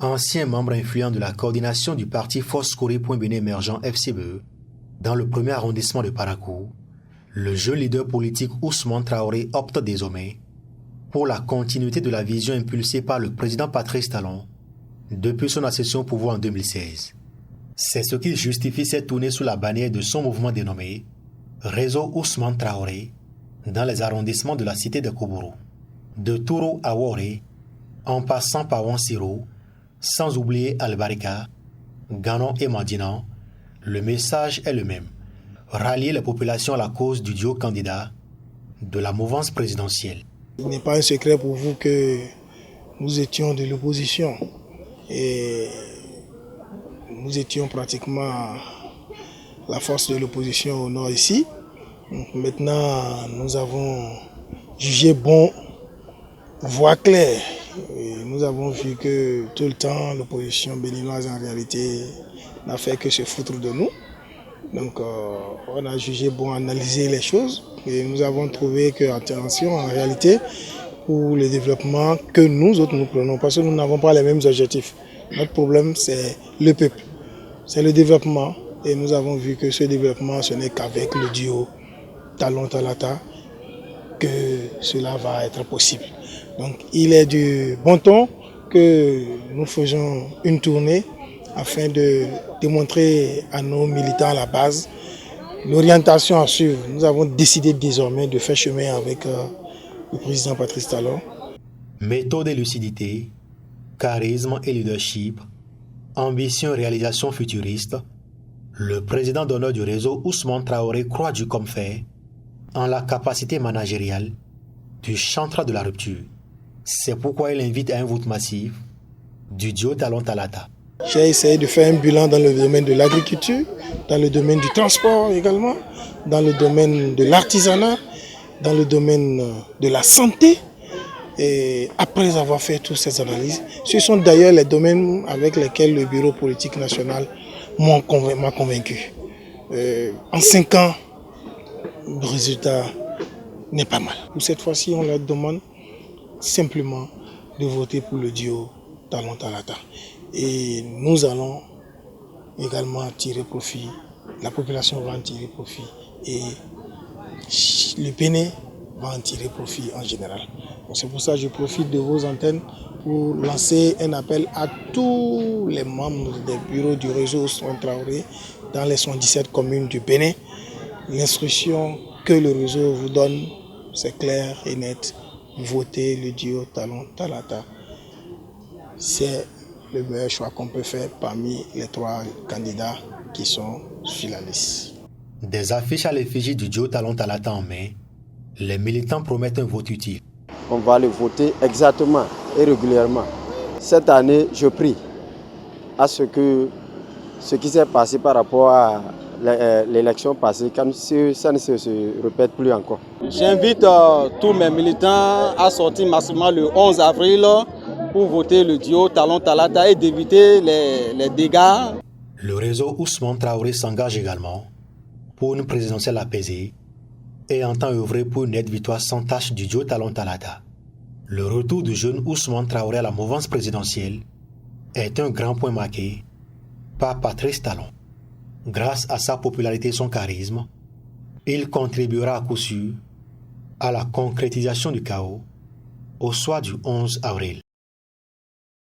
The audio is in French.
Ancien membre influent de la coordination du parti Force Corée.Bénin émergent FCBE, dans le premier arrondissement de Parakou, le jeune leader politique Ousmane Traoré opte désormais pour la continuité de la vision impulsée par le président Patrice Talon depuis son accession au pouvoir en 2016. C'est ce qui justifie cette tournée sous la bannière de son mouvement dénommé Réseau Ousmane Traoré dans les arrondissements de la cité de Koubourou, de Touro à Woré, en passant par Wansiro, sans oublier Albarika, Ganon et Mandinan. Le message est le même: rallier les populations à la cause du duo candidat de la mouvance présidentielle. Il n'est pas un secret pour vous que nous étions de l'opposition et nous étions pratiquement la force de l'opposition au nord ici. Donc maintenant, nous avons jugé bon voir clair. Et nous avons vu que tout le temps, l'opposition béninoise en réalité n'a fait que se foutre de nous. Donc on a jugé bon analyser les choses et nous avons trouvé que, attention, en réalité, pour le développement que nous autres nous prenons, parce que nous n'avons pas les mêmes objectifs. Notre problème, c'est le peuple, c'est le développement. Et nous avons vu que ce développement, ce n'est qu'avec le duo Talon Talata que cela va être possible. Donc il est du bon ton que nous faisons une tournée afin de démontrer à nos militants à la base l'orientation à suivre. Nous avons décidé désormais de faire chemin avec le président Patrice Talon. Méthode et lucidité, charisme et leadership, ambition et réalisation futuriste, le président d'honneur du réseau Ousmane Traoré croit du comme fait en la capacité managériale du chantre de la rupture. C'est pourquoi il invite à un vote massif du duo Talon Talata. J'ai essayé de faire un bilan dans le domaine de l'agriculture, dans le domaine du transport également, dans le domaine de l'artisanat, dans le domaine de la santé. Et après avoir fait toutes ces analyses, ce sont d'ailleurs les domaines avec lesquels le bureau politique national m'a convaincu. En 5 ans, le résultat n'est pas mal. Pour cette fois-ci, on leur demande simplement de voter pour le duo Talon Talata. Et nous allons également tirer profit, la population va en tirer profit et le Bénin va en tirer profit en général. C'est pour ça que je profite de vos antennes pour lancer un appel à tous les membres des bureaux du réseau Ousmane Traoré dans les 77 communes du Bénin. L'instruction que le réseau vous donne, c'est clair et net. Votez le duo Talon Talata. C'est le meilleur choix qu'on peut faire parmi les 3 candidats qui sont sur la liste. Des affiches à l'effigie du duo Talon Talata en main, les militants promettent un vote utile. On va le voter exactement et régulièrement. Cette année, je prie à ce que ce qui s'est passé par rapport à l'élection passée, ça ne se répète plus encore. J'invite tous mes militants à sortir massivement le 11 avril pour voter le duo Talon Talata et d'éviter les dégâts. Le réseau Ousmane Traoré s'engage également pour une présidentielle apaisée et entend œuvrer pour une nette victoire sans tâche du duo Talon Talata. Le retour du jeune Ousmane Traoré à la mouvance présidentielle est un grand point marqué par Patrice Talon. Grâce à sa popularité et son charisme, il contribuera à coup sûr à la concrétisation du chaos au soir du 11 avril.